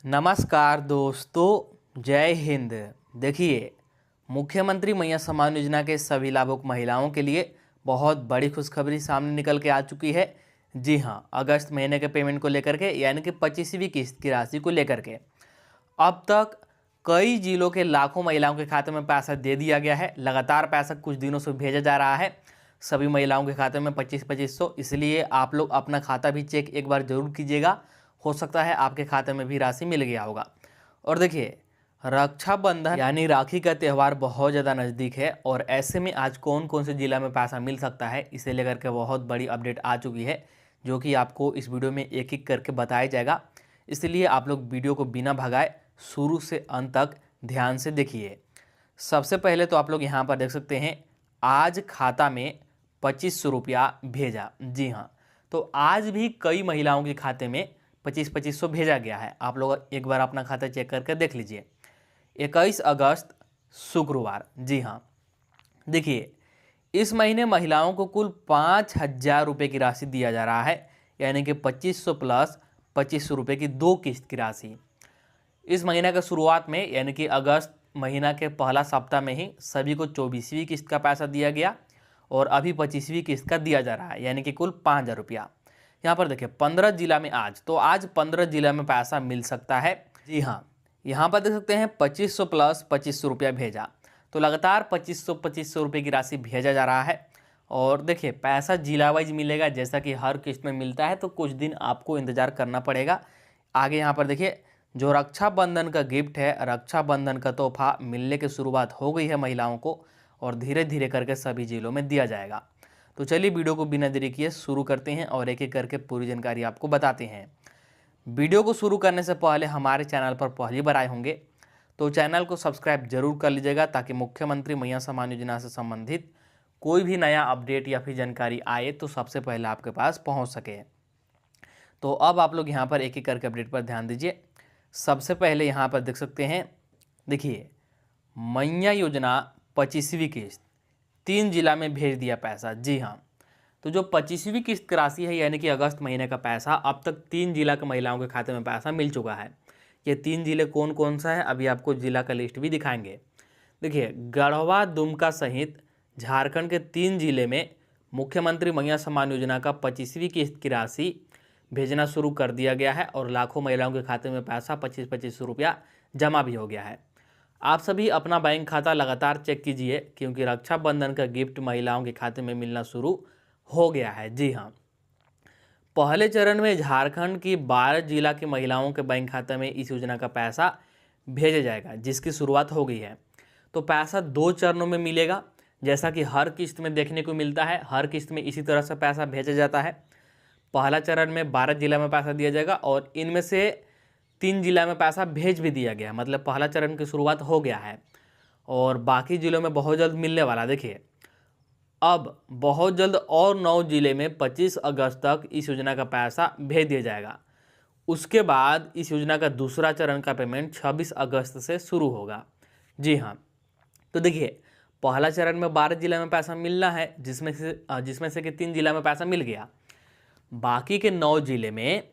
नमस्कार दोस्तों, जय हिंद। देखिए, मुख्यमंत्री मैया सम्मान योजना के सभी लाभुक महिलाओं के लिए बहुत बड़ी खुशखबरी सामने निकल के आ चुकी है। जी हाँ, अगस्त महीने के पेमेंट को लेकर के, यानी कि 25वीं किस्त की राशि को लेकर के अब तक कई जिलों के लाखों महिलाओं के खाते में पैसा दे दिया गया है। लगातार पैसा कुछ दिनों से भेजा जा रहा है सभी महिलाओं के खाते में 2500। इसलिए आप लोग अपना खाता भी चेक एक बार जरूर कीजिएगा, हो सकता है आपके खाते में भी राशि मिल गया होगा। और देखिए, रक्षाबंधन यानी राखी का त्यौहार बहुत ज़्यादा नज़दीक है और ऐसे में आज कौन कौन से जिला में पैसा मिल सकता है, इसे लेकर के बहुत बड़ी अपडेट आ चुकी है, जो कि आपको इस वीडियो में एक एक करके बताया जाएगा। इसलिए आप लोग वीडियो को बिना भगाए शुरू से अंत तक ध्यान से देखिए। सबसे पहले तो आप लोग यहाँ पर देख सकते हैं, आज खाता में 2500 रुपया भेजा। जी हाँ, तो आज भी कई महिलाओं के खाते में 2500 भेजा गया है। आप लोग एक बार अपना खाता चेक करके देख लीजिए। 21 अगस्त शुक्रवार। जी हाँ, देखिए, इस महीने महिलाओं को कुल 5000 रुपये की राशि दिया जा रहा है, यानी कि 2500 प्लस 2500 रुपये की 2 किस्त की राशि। इस महीने के शुरुआत में, यानी कि अगस्त महीना के पहला सप्ताह में ही सभी को 24वीं किस्त का पैसा दिया गया और अभी 25वीं किस्त का दिया जा रहा है, यानी कि कुल 5000 रुपया। यहाँ पर देखिए, 15 जिला में आज 15 जिला में पैसा मिल सकता है। जी हाँ, यहाँ पर देख सकते हैं 2500 प्लस 2500 रुपया भेजा, तो लगातार 2500 रुपये की राशि भेजा जा रहा है। और देखिए, पैसा जिला वाइज मिलेगा, जैसा कि हर किस्त में मिलता है, तो कुछ दिन आपको इंतज़ार करना पड़ेगा। आगे यहाँ पर देखिए, जो रक्षाबंधन का गिफ्ट है, रक्षाबंधन का तोहफा मिलने की शुरुआत हो गई है महिलाओं को और धीरे धीरे करके सभी जिलों में दिया जाएगा। तो चलिए वीडियो को बिना देरी किए शुरू करते हैं और एक एक करके पूरी जानकारी आपको बताते हैं। वीडियो को शुरू करने से पहले हमारे चैनल पर पहली बार आए होंगे तो चैनल को सब्सक्राइब जरूर कर लीजिएगा, ताकि मुख्यमंत्री मैया सम्मान योजना से संबंधित कोई भी नया अपडेट या फिर जानकारी आए तो सबसे पहले आपके पास पहुँच सके। तो अब आप लोग यहाँ पर एक एक करके अपडेट पर ध्यान दीजिए। सबसे पहले यहाँ पर देख सकते हैं, देखिए, मैया योजना 25वीं किस्त 3 जिला में भेज दिया पैसा। जी हाँ, तो जो 25वीं किस्त की राशि है, यानी कि अगस्त महीने का पैसा, अब तक 3 जिला के महिलाओं के खाते में पैसा मिल चुका है। ये 3 जिले कौन कौन सा है, अभी आपको जिला का लिस्ट भी दिखाएंगे। देखिए, गढ़वा, दुमका सहित झारखंड के 3 जिले में मुख्यमंत्री मैया सम्मान योजना का 25वीं किस्त की राशि भेजना शुरू कर दिया गया है और लाखों महिलाओं के खाते में पैसा 2500 रुपया जमा भी हो गया है। आप सभी अपना बैंक खाता लगातार चेक कीजिए, क्योंकि रक्षाबंधन का गिफ्ट महिलाओं के खाते में मिलना शुरू हो गया है। जी हाँ, पहले चरण में झारखंड की 12 जिला की महिलाओं के बैंक खाते में इस योजना का पैसा भेजा जाएगा, जिसकी शुरुआत हो गई है। तो पैसा 2 चरणों में मिलेगा, जैसा कि हर किस्त में देखने को मिलता है। हर किस्त में इसी तरह से पैसा भेजा जाता है। पहला चरण में 12 जिला में पैसा दिया जाएगा और इनमें से 3 जिला में पैसा भेज भी दिया गया, मतलब पहला चरण की शुरुआत हो गया है और बाकी जिलों में बहुत जल्द मिलने वाला। देखिए, अब बहुत जल्द और 9 जिले में 25 अगस्त तक इस योजना का पैसा भेज दिया जाएगा। उसके बाद इस योजना का दूसरा चरण का पेमेंट 26 अगस्त से शुरू होगा। जी हाँ, तो देखिए, पहला चरण में 12 जिला में पैसा मिलना है, जिसमें से कि 3 जिला में पैसा मिल गया। बाकी के 9 जिले में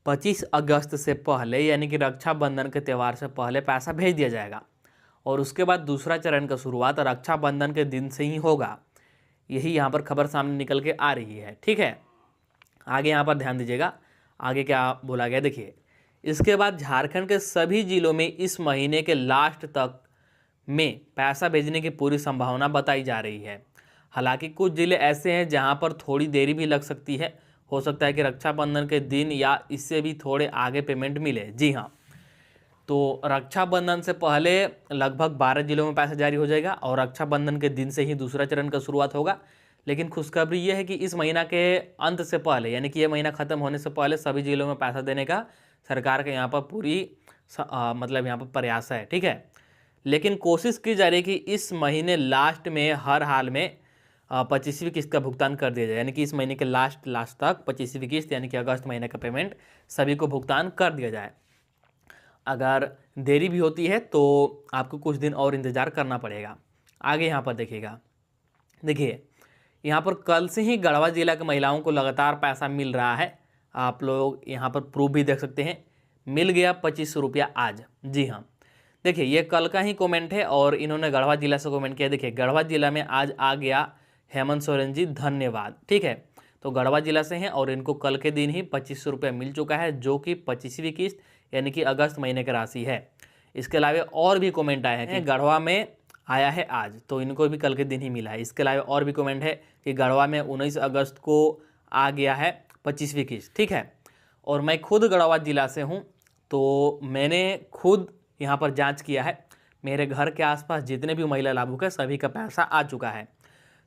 25 अगस्त से पहले, यानी कि रक्षाबंधन के त्यौहार से पहले पैसा भेज दिया जाएगा और उसके बाद दूसरा चरण का शुरुआत रक्षाबंधन के दिन से ही होगा। यही यहाँ पर खबर सामने निकल के आ रही है। ठीक है, आगे यहाँ पर ध्यान दीजिएगा, आगे क्या बोला गया। देखिए, इसके बाद झारखंड के सभी जिलों में इस महीने के लास्ट तक में पैसा भेजने की पूरी संभावना बताई जा रही है। हालांकि कुछ जिले ऐसे हैं जहां पर थोड़ी देरी भी लग सकती है। हो सकता है कि रक्षाबंधन के दिन या इससे भी थोड़े आगे पेमेंट मिले। जी हाँ, तो रक्षाबंधन से पहले लगभग 12 जिलों में पैसा जारी हो जाएगा और रक्षाबंधन के दिन से ही दूसरा चरण का शुरुआत होगा। लेकिन खुशखबरी ये है कि इस महीना के अंत से पहले, यानी कि ये महीना ख़त्म होने से पहले सभी जिलों में पैसा देने का सरकार के यहाँ पर पूरी मतलब यहाँ पर प्रयास है। ठीक है, लेकिन कोशिश की जा रही है कि इस महीने लास्ट में हर हाल में 25वीं किस्त का भुगतान कर दिया जाए, यानी कि इस महीने के लास्ट तक 25वीं किस्त, यानी कि अगस्त महीने का पेमेंट सभी को भुगतान कर दिया जाए। अगर देरी भी होती है तो आपको कुछ दिन और इंतज़ार करना पड़ेगा। आगे यहाँ पर देखिएगा, देखिए, यहाँ पर कल से ही गढ़वा जिला की महिलाओं को लगातार पैसा मिल रहा है। आप लोग यहाँ पर प्रूफ भी देख सकते हैं। मिल गया 2500 रुपया आज। जी हाँ, देखिए ये कल का ही कमेंट है और इन्होंने गढ़वा जिला से कमेंट किया। देखिए गढ़वा जिला में आज आ गया हेमंत सोरेन जी, धन्यवाद। ठीक है, तो गढ़वा जिला से हैं और इनको कल के दिन ही 2500 रुपया मिल चुका है, जो कि 25वीं किस्त यानी कि अगस्त महीने की राशि है। इसके अलावा और भी कमेंट आए हैं कि गढ़वा में आया है आज, तो इनको भी कल के दिन ही मिला है। इसके अलावा और भी कमेंट है कि गढ़वा में 19 अगस्त को आ गया है 25वीं किस्त। ठीक है, और मैं खुद गढ़वा जिला से हूँ, तो मैंने खुद यहाँ पर जांच किया है, मेरे घर के आसपास जितने भी महिला लाभुक है सभी का पैसा आ चुका है।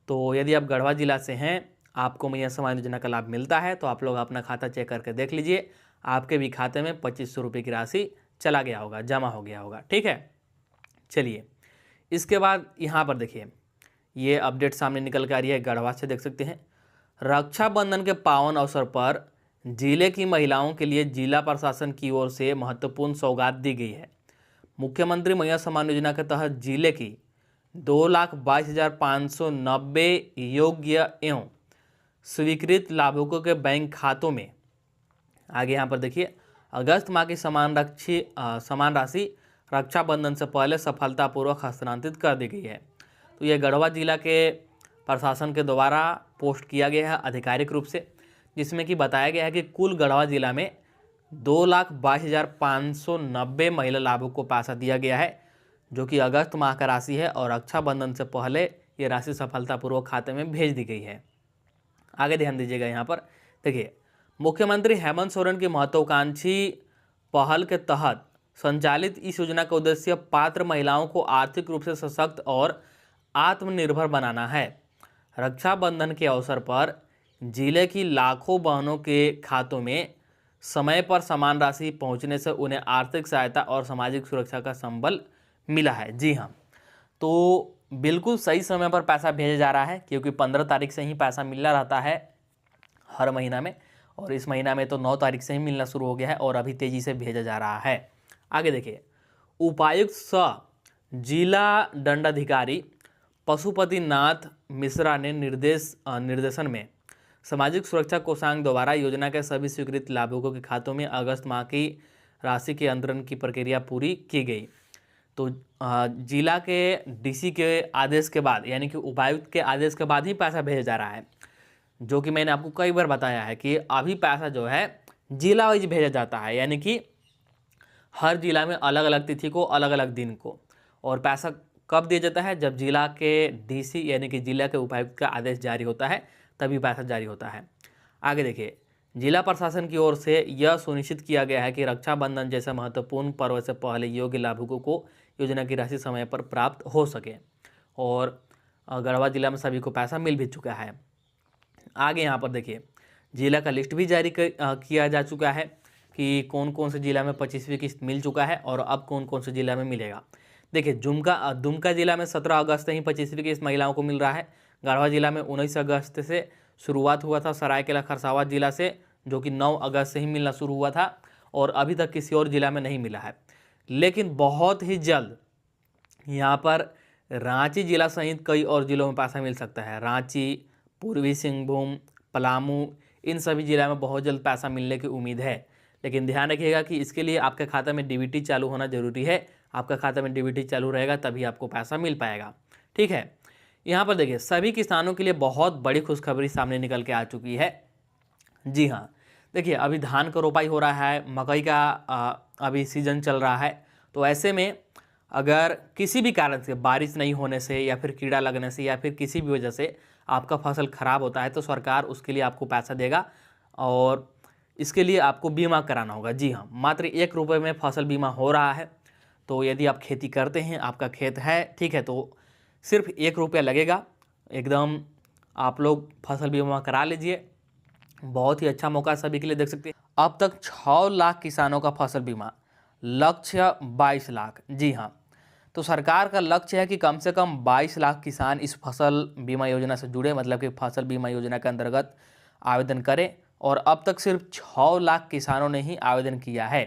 तो यदि आप गढ़वा जिला से हैं, आपको मैया सम्मान योजना का लाभ मिलता है, तो आप लोग अपना खाता चेक करके देख लीजिए, आपके भी खाते में 2500 रुपये की राशि चला गया होगा, जमा हो गया होगा। ठीक है, चलिए इसके बाद यहाँ पर देखिए ये अपडेट सामने निकल के आ रही है, गढ़वा से देख सकते हैं। रक्षाबंधन के पावन अवसर पर जिले की महिलाओं के लिए जिला प्रशासन की ओर से महत्वपूर्ण सौगात दी गई है। मुख्यमंत्री मैया सम्मान योजना के तहत जिले की 2,22,590 योग्य एवं स्वीकृत लाभुकों के बैंक खातों में आगे यहाँ पर देखिए अगस्त माह की समान राशि रक्षाबंधन से पहले सफलतापूर्वक हस्तांतरित कर दी गई है। तो यह गढ़वा जिला के प्रशासन के द्वारा पोस्ट किया गया है आधिकारिक रूप से, जिसमें कि बताया गया है कि कुल गढ़वा जिला में 2,22,590 महिला लाभुकों को पैसा दिया गया है, जो कि अगस्त माह का राशि है और रक्षाबंधन से पहले ये राशि सफलतापूर्वक खाते में भेज दी गई है। आगे ध्यान दीजिएगा, यहाँ पर देखिए मुख्यमंत्री हेमंत सोरेन की महत्वाकांक्षी पहल के तहत संचालित इस योजना का उद्देश्य पात्र महिलाओं को आर्थिक रूप से सशक्त और आत्मनिर्भर बनाना है। रक्षाबंधन के अवसर पर जिले की लाखों बहनों के खातों में समय पर समान राशि पहुंचने से उन्हें आर्थिक सहायता और सामाजिक सुरक्षा का संबल मिला है। जी हाँ, तो बिल्कुल सही समय पर पैसा भेजा जा रहा है, क्योंकि 15 तारीख से ही पैसा मिलना रहता है हर महीना में, और इस महीना में तो 9 तारीख से ही मिलना शुरू हो गया है और अभी तेज़ी से भेजा जा रहा है। आगे देखिए, उपायुक्त सह जिला दंडाधिकारी पशुपति नाथ मिश्रा ने निर्देशन में सामाजिक सुरक्षा कोषांग द्वारा योजना के सभी स्वीकृत लाभुकों के खातों में अगस्त माह की राशि के अंतरण की प्रक्रिया पूरी की गई। तो जिला के डीसी के आदेश के बाद यानी कि उपायुक्त के आदेश के बाद ही पैसा भेजा जा रहा है, जो कि मैंने आपको कई बार बताया है कि अभी पैसा जो है जिला वाइज भेजा जाता है, यानी कि हर जिला में अलग अलग तिथि को, अलग अलग दिन को, और पैसा कब दिया जाता है, जब जिला के डीसी यानी कि जिला के उपायुक्त का आदेश जारी होता है तभी पैसा जारी होता है। आगे देखिए, जिला प्रशासन की ओर से यह सुनिश्चित किया गया है कि रक्षाबंधन जैसे महत्वपूर्ण पर्व से पहले योग्य लाभुकों को योजना की राशि समय पर प्राप्त हो सके, और गढ़वा जिला में सभी को पैसा मिल भी चुका है। आगे यहाँ पर देखिए जिला का लिस्ट भी जारी किया जा चुका है कि कौन कौन से जिला में 25वीं किस्त मिल चुका है और अब कौन कौन से जिला में मिलेगा। देखिए दुमका जिला में 17 अगस्त से ही 25वीं किस्त महिलाओं को मिल रहा है। गढ़वा जिला में 19 अगस्त से शुरुआत हुआ था, सरायकेला खरसावां जिला से, जो कि 9 अगस्त से ही मिलना शुरू हुआ था, और अभी तक किसी और जिला में नहीं मिला है। लेकिन बहुत ही जल्द यहाँ पर रांची जिला सहित कई और जिलों में पैसा मिल सकता है। रांची, पूर्वी सिंहभूम, पलामू, इन सभी जिला में बहुत जल्द पैसा मिलने की उम्मीद है। लेकिन ध्यान रखिएगा कि इसके लिए आपके खाते में डीबीटी चालू होना जरूरी है। आपका खाता में डीबीटी चालू रहेगा तभी आपको पैसा मिल पाएगा। ठीक है, यहाँ पर देखिए सभी किसानों के लिए बहुत बड़ी खुशखबरी सामने निकल के आ चुकी है। जी हाँ, देखिए अभी धान का रोपाई हो रहा है, मकई का अभी सीजन चल रहा है, तो ऐसे में अगर किसी भी कारण से बारिश नहीं होने से या फिर कीड़ा लगने से या फिर किसी भी वजह से आपका फसल खराब होता है, तो सरकार उसके लिए आपको पैसा देगा और इसके लिए आपको बीमा कराना होगा। जी हाँ, मात्र 1 रुपये में फसल बीमा हो रहा है। तो यदि आप खेती करते हैं, आपका खेत है, ठीक है, तो सिर्फ 1 रुपया लगेगा, एकदम आप लोग फसल बीमा करा लीजिए। बहुत ही अच्छा मौका सभी के लिए, देख सकते हैं अब तक 6 लाख किसानों का फसल बीमा, लक्ष्य 22 लाख। जी हाँ, तो सरकार का लक्ष्य है कि कम से कम 22 लाख किसान इस फसल बीमा योजना से जुड़े, मतलब कि फसल बीमा योजना के अंतर्गत आवेदन करें, और अब तक सिर्फ 6 लाख किसानों ने ही आवेदन किया है।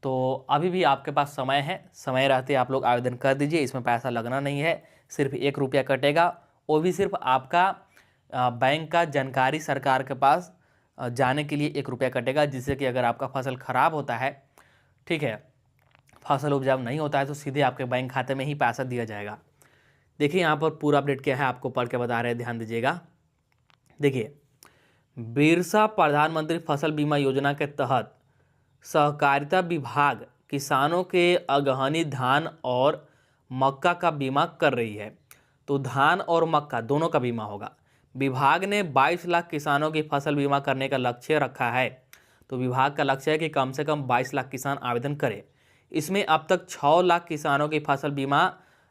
तो अभी भी आपके पास समय है, समय रहते आप लोग आवेदन कर दीजिए। इसमें पैसा लगना नहीं है, सिर्फ 1 रुपया कटेगा, वो भी सिर्फ आपका बैंक का जानकारी सरकार के पास जाने के लिए 1 रुपया कटेगा, जिससे कि अगर आपका फसल खराब होता है ठीक है। फसल उपजाऊ नहीं होता है तो सीधे आपके बैंक खाते में ही पैसा दिया जाएगा। देखिए यहाँ पर पूरा अपडेट क्या है आपको पढ़ के बता रहे हैं, ध्यान दीजिएगा। देखिए, बिरसा प्रधानमंत्री फसल बीमा योजना के तहत सहकारिता विभाग किसानों के अगहनी धान और मक्का का बीमा कर रही है। तो धान और मक्का दोनों का बीमा होगा। विभाग ने 22 लाख किसानों की फसल बीमा करने का लक्ष्य रखा है। तो विभाग का लक्ष्य है कि कम से कम 22 लाख किसान आवेदन करें। इसमें अब तक 6 लाख किसानों की फसल बीमा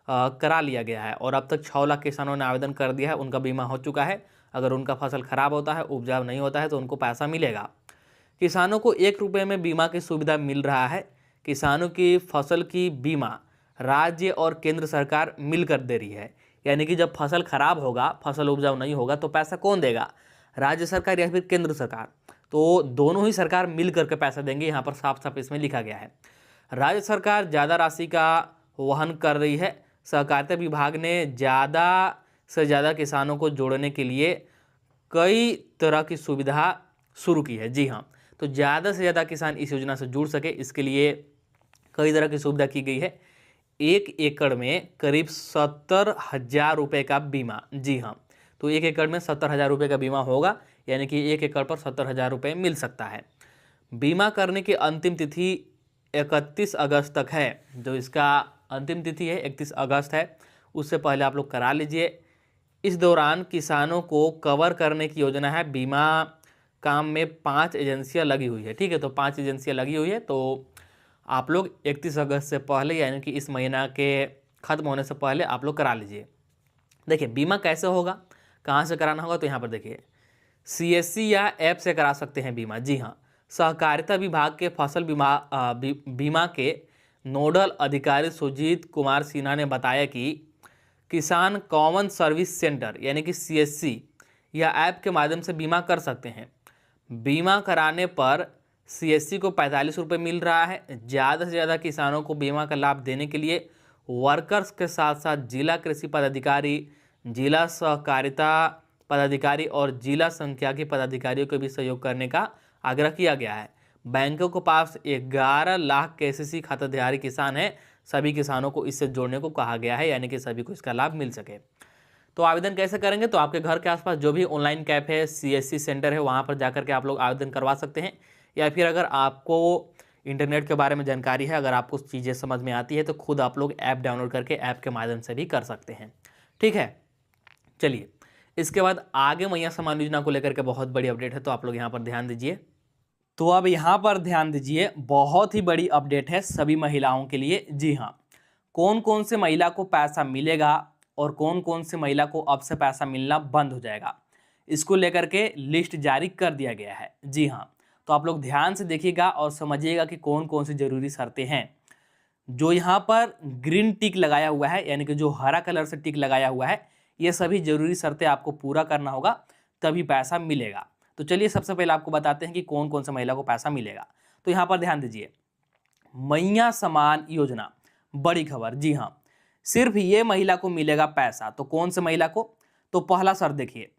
करा लिया गया है और अब तक 6 लाख किसानों ने आवेदन कर दिया है, उनका बीमा हो चुका है। अगर उनका फसल खराब होता है, उपजाऊ नहीं होता है तो उनको पैसा मिलेगा। किसानों को 1 रुपये में बीमा की सुविधा मिल रहा है। किसानों की फसल की बीमा राज्य और केंद्र सरकार मिलकर दे रही है। यानी कि जब फसल खराब होगा, फसल उपजाऊ नहीं होगा तो पैसा कौन देगा? राज्य सरकार या फिर केंद्र सरकार। तो दोनों ही सरकार मिल करके पैसा देंगे, यहाँ पर साफ साफ इसमें लिखा गया है। राज्य सरकार ज़्यादा राशि का वहन कर रही है। सहकारिता विभाग ने ज़्यादा से ज़्यादा किसानों को जोड़ने के लिए कई तरह की सुविधा शुरू की है। जी हाँ, तो ज़्यादा से ज़्यादा किसान इस योजना से जुड़ सके, इसके लिए कई तरह की सुविधा की गई है। 1 एकड़ में करीब 70,000 रुपये का बीमा। जी हाँ, तो 1 एकड़ में 70,000 रुपये का बीमा होगा, यानी कि 1 एकड़ पर 70,000 रुपये मिल सकता है। बीमा करने की अंतिम तिथि 31 अगस्त तक है। जो इसका अंतिम तिथि है 31 अगस्त है, उससे पहले आप लोग करा लीजिए। इस दौरान किसानों को कवर करने की योजना है। बीमा काम में 5 एजेंसियां लगी हुई है। ठीक है, तो 5 एजेंसियां लगी हुई है। तो आप लोग 31 अगस्त से पहले, यानी कि इस महीना के ख़त्म होने से पहले आप लोग करा लीजिए। देखिए बीमा कैसे होगा, कहाँ से कराना होगा, तो यहाँ पर देखिए CSC या ऐप से करा सकते हैं बीमा। जी हाँ, सहकारिता विभाग के फसल बीमा के नोडल अधिकारी सुजीत कुमार सिन्हा ने बताया कि किसान कॉमन सर्विस सेंटर यानी कि CSC या ऐप के माध्यम से बीमा कर सकते हैं। बीमा कराने पर CSC को 45 रुपये मिल रहा है। ज़्यादा से ज़्यादा किसानों को बीमा का लाभ देने के लिए वर्कर्स के साथ साथ जिला कृषि पदाधिकारी, जिला सहकारिता पदाधिकारी और जिला सांख्यिकी पदाधिकारियों को भी सहयोग करने का आग्रह किया गया है। बैंकों के पास 11 लाख KCC खाताधारी किसान हैं। सभी किसानों को इससे जोड़ने को कहा गया है, यानी कि सभी को इसका लाभ मिल सके। तो आवेदन कैसे करेंगे, तो आपके घर के आसपास जो भी ऑनलाइन कैफ है, CSC सेंटर है, वहाँ पर जाकर के आप लोग आवेदन करवा सकते हैं। या फिर अगर आपको इंटरनेट के बारे में जानकारी है, अगर आपको चीज़ें समझ में आती है तो खुद आप लोग ऐप डाउनलोड करके ऐप के माध्यम से भी कर सकते हैं। ठीक है, चलिए इसके बाद आगे मैया सम्मान योजना को लेकर के बहुत बड़ी अपडेट है, तो आप लोग यहाँ पर ध्यान दीजिए। तो अब यहाँ पर ध्यान दीजिए, बहुत ही बड़ी अपडेट है सभी महिलाओं के लिए। जी हाँ, कौन कौन से महिला को पैसा मिलेगा और कौन कौन से महिला को अब से पैसा मिलना बंद हो जाएगा, इसको लेकर के लिस्ट जारी कर दिया गया है। जी हाँ, तो आप लोग ध्यान से देखिएगा और समझिएगा कि कौन कौन सी जरूरी शर्तें हैं। जो यहाँ पर ग्रीन टिक लगाया हुआ है, यानी कि जो हरा कलर से टिक लगाया हुआ है, ये सभी जरूरी शर्तें आपको पूरा करना होगा, तभी पैसा मिलेगा। तो चलिए सबसे पहले आपको बताते हैं कि कौन कौन से महिला को पैसा मिलेगा। तो यहाँ पर ध्यान दीजिए, मैया सम्मान योजना, बड़ी खबर। जी हाँ, सिर्फ ये महिला को मिलेगा पैसा। तो कौन से महिला को, तो पहला शर्त देखिए,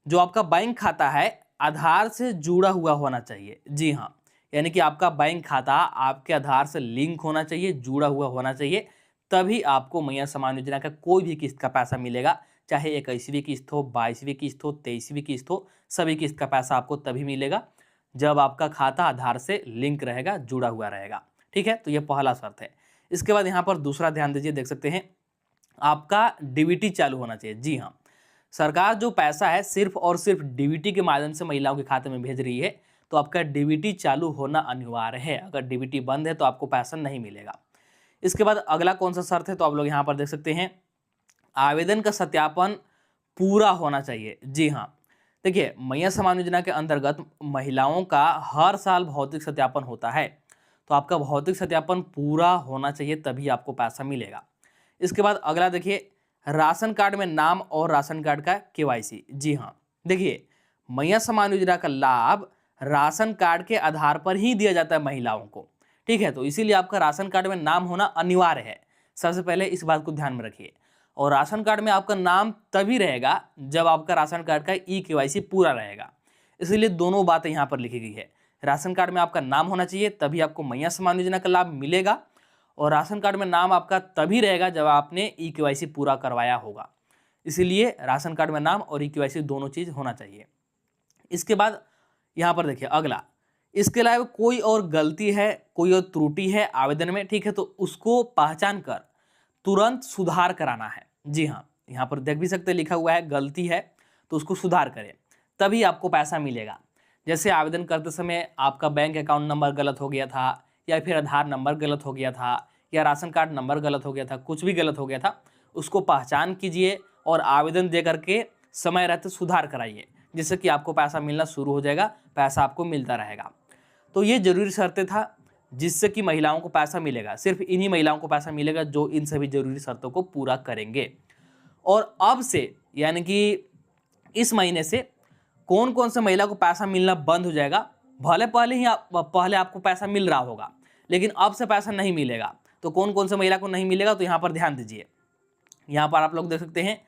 जो आपका बैंक खाता है आधार से जुड़ा हुआ होना चाहिए। जी हाँ, यानी कि आपका बैंक खाता आपके आधार से लिंक होना चाहिए, जुड़ा हुआ होना चाहिए, तभी आपको मैया सम्मान योजना का कोई भी किस्त का पैसा मिलेगा। चाहे 21वीं किस्त हो, 22वीं किस्त हो, 23वीं किस्त हो, सभी किस्त का पैसा आपको तभी मिलेगा जब आपका खाता आधार से लिंक रहेगा, जुड़ा हुआ रहेगा। ठीक है, तो ये पहला शर्त है। इसके बाद यहाँ पर दूसरा ध्यान दीजिए, देख सकते हैं आपका DBT चालू होना चाहिए। जी हाँ, सरकार जो पैसा है सिर्फ और सिर्फ DBT के माध्यम से महिलाओं के खाते में भेज रही है, तो आपका DBT चालू होना अनिवार्य है। अगर DBT बंद है तो आपको पैसा नहीं मिलेगा। इसके बाद अगला कौन सा शर्त है, तो आप लोग यहाँ पर देख सकते हैं, आवेदन का सत्यापन पूरा होना चाहिए। जी हाँ, देखिए मैया सम्मान योजना के अंतर्गत महिलाओं का हर साल भौतिक सत्यापन होता है, तो आपका भौतिक सत्यापन पूरा होना चाहिए, तभी आपको पैसा मिलेगा। इसके बाद अगला देखिए, राशन कार्ड में नाम और राशन कार्ड का KYC। जी हाँ, देखिए मैया सम्मान योजना का लाभ राशन कार्ड के आधार पर ही दिया जाता है महिलाओं को। ठीक है, तो इसीलिए आपका राशन कार्ड में नाम होना अनिवार्य है। सबसे पहले इस बात को ध्यान में रखिए। और राशन कार्ड में आपका नाम तभी रहेगा जब आपका राशन कार्ड का KYC पूरा रहेगा। इसीलिए दोनों बातें यहाँ पर लिखी गई है। राशन कार्ड में आपका नाम होना चाहिए, तभी आपको मैया सम्मान योजना का लाभ मिलेगा। और राशन कार्ड में नाम आपका तभी रहेगा जब आपने ई-केवाईसी पूरा करवाया होगा। इसीलिए राशन कार्ड में नाम और ई-केवाईसी दोनों चीज़ होना चाहिए। इसके बाद यहाँ पर देखिए अगला, इसके अलावा कोई और गलती है, कोई और त्रुटि है आवेदन में, ठीक है, तो उसको पहचान कर तुरंत सुधार कराना है। जी हाँ, यहाँ पर देख भी सकते हैं लिखा हुआ है गलती है तो उसको सुधार करें, तभी आपको पैसा मिलेगा। जैसे आवेदन करते समय आपका बैंक अकाउंट नंबर गलत हो गया था, या फिर आधार नंबर गलत हो गया था, या राशन कार्ड नंबर गलत हो गया था, कुछ भी गलत हो गया था, उसको पहचान कीजिए और आवेदन दे करके समय रहते सुधार कराइए, जिससे कि आपको पैसा मिलना शुरू हो जाएगा, पैसा आपको मिलता रहेगा। तो ये जरूरी शर्तें था जिससे कि महिलाओं को पैसा मिलेगा। सिर्फ इन्हीं महिलाओं को पैसा मिलेगा जो इन सभी जरूरी शर्तों को पूरा करेंगे। और अब से यानी कि इस महीने से कौन कौन से महिला को पैसा मिलना बंद हो जाएगा। पहले आपको पैसा मिल रहा होगा, लेकिन अब से पैसा नहीं मिलेगा। तो कौन कौन से महिला को नहीं मिलेगा, तो यहाँ पर ध्यान दीजिए। यहाँ पर आप लोग देख सकते हैं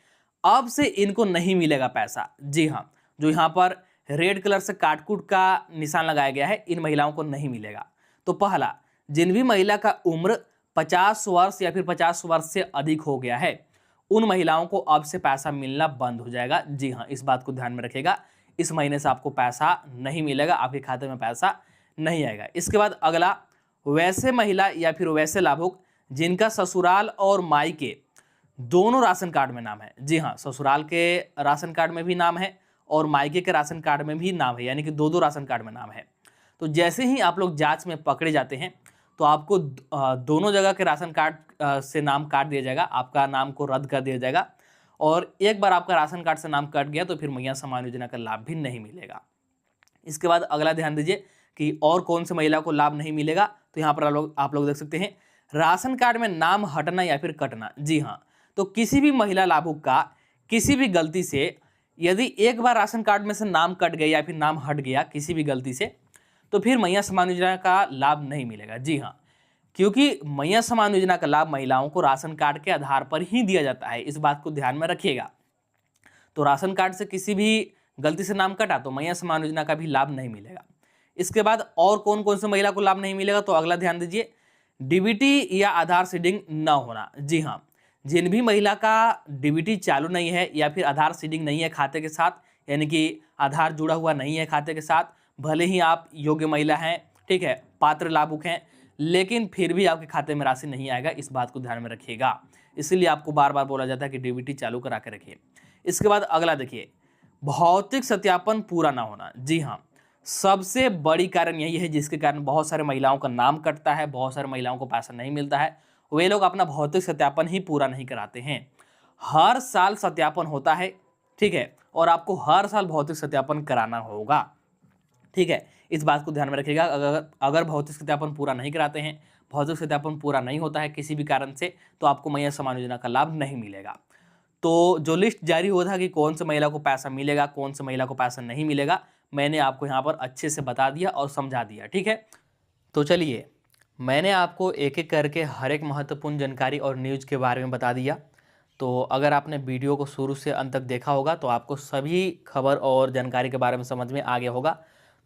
अब से इनको नहीं मिलेगा पैसा। जी हाँ, जो यहाँ पर रेड कलर से काटकूट का निशान लगाया गया है, इन महिलाओं को नहीं मिलेगा। तो पहला, जिन भी महिला का उम्र 50 वर्ष या फिर 50 वर्ष से अधिक हो गया है, उन महिलाओं को अब से पैसा मिलना बंद हो जाएगा। जी हाँ, इस बात को ध्यान में रखिएगा, इस महीने से आपको पैसा नहीं मिलेगा, आपके खाते में पैसा नहीं आएगा। इसके बाद अगला, वैसे महिला या फिर वैसे लाभुक जिनका ससुराल और मायके दोनों राशन कार्ड में नाम है। जी हाँ, ससुराल के राशन कार्ड में भी नाम है और मायके के राशन कार्ड में भी नाम है, यानी कि दो राशन कार्ड में नाम है। तो जैसे ही आप लोग जांच में पकड़े जाते हैं तो आपको दोनों जगह के राशन कार्ड से नाम काट दिया जाएगा, आपका नाम को रद्द कर दिया जाएगा। और एक बार आपका राशन कार्ड से नाम कट गया तो फिर मैया सम्मान योजना का लाभ भी नहीं मिलेगा। इसके बाद अगला ध्यान दीजिए कि और कौन से महिला को लाभ नहीं मिलेगा। तो यहाँ पर आप लोग देख सकते हैं राशन कार्ड में नाम हटना या फिर कटना। जी हाँ, तो किसी भी महिला लाभुक का किसी भी गलती से यदि एक बार राशन कार्ड में से नाम कट गया या फिर नाम हट गया किसी भी गलती से, तो फिर मैया सम्मान योजना का लाभ नहीं मिलेगा। जी हाँ, क्योंकि मैया सम्मान योजना का लाभ महिलाओं को राशन कार्ड के आधार पर ही दिया जाता है, इस बात को ध्यान में रखिएगा। तो राशन कार्ड से किसी भी गलती से नाम कटा तो मैया सम्मान योजना का भी लाभ नहीं मिलेगा। इसके बाद और कौन कौन से महिला को लाभ नहीं मिलेगा, तो अगला ध्यान दीजिए, डीबीटी या आधार सीडिंग न होना। जी हाँ, जिन भी महिला का डीबीटी चालू नहीं है या फिर आधार सीडिंग नहीं है खाते के साथ, यानी कि आधार जुड़ा हुआ नहीं है खाते के साथ, भले ही आप योग्य महिला हैं, ठीक है, पात्र लाभुक हैं, लेकिन फिर भी आपके खाते में राशि नहीं आएगा, इस बात को ध्यान में रखिएगा। इसीलिए आपको बार बार बोला जाता है कि डीबीटी चालू करा के रखिए। इसके बाद अगला देखिए, भौतिक सत्यापन पूरा ना होना। जी हाँ, सबसे बड़ी कारण यही है जिसके कारण बहुत सारे महिलाओं का नाम कटता है, बहुत सारे महिलाओं को पैसा नहीं मिलता है। वे लोग अपना भौतिक सत्यापन ही पूरा नहीं कराते हैं। हर साल सत्यापन होता है, ठीक है, और आपको हर साल भौतिक सत्यापन कराना होगा, ठीक है, इस बात को ध्यान में रखिएगा। अगर भौतिक सत्यापन पूरा नहीं कराते हैं, भौतिक सत्यापन पूरा नहीं होता है किसी भी कारण से, तो आपको मैया सम्मान योजना का लाभ नहीं मिलेगा। तो जो लिस्ट जारी हुआ था कि कौन से महिला को पैसा मिलेगा, कौन से महिला को पैसा नहीं मिलेगा, मैंने आपको यहाँ पर अच्छे से बता दिया और समझा दिया, ठीक है। तो चलिए, मैंने आपको एक एक करके हर एक महत्वपूर्ण जानकारी और न्यूज़ के बारे में बता दिया। तो अगर आपने वीडियो को शुरू से अंत तक देखा होगा तो आपको सभी खबर और जानकारी के बारे में समझ में आ गया होगा।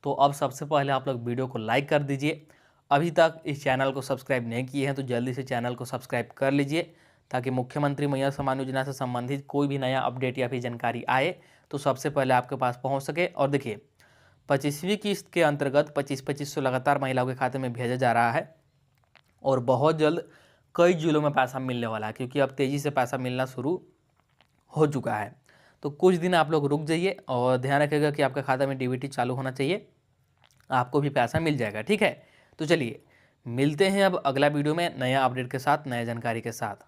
तो अब सबसे पहले आप लोग वीडियो को लाइक कर दीजिए। अभी तक इस चैनल को सब्सक्राइब नहीं किए हैं तो जल्दी से चैनल को सब्सक्राइब कर लीजिए, ताकि मुख्यमंत्री मैया सम्मान योजना से संबंधित कोई भी नया अपडेट या फिर जानकारी आए तो सबसे पहले आपके पास पहुंच सके। और देखिए, 25वीं किस्त के अंतर्गत 2500 लगातार महिलाओं के खाते में भेजा जा रहा है और बहुत जल्द कई जिलों में पैसा मिलने वाला है, क्योंकि अब तेज़ी से पैसा मिलना शुरू हो चुका है। तो कुछ दिन आप लोग रुक जाइए और ध्यान रखिएगा कि आपके खाते में डीबीटी चालू होना चाहिए, आपको भी पैसा मिल जाएगा, ठीक है। तो चलिए, मिलते हैं अब अगला वीडियो में नया अपडेट के साथ, नया जानकारी के साथ।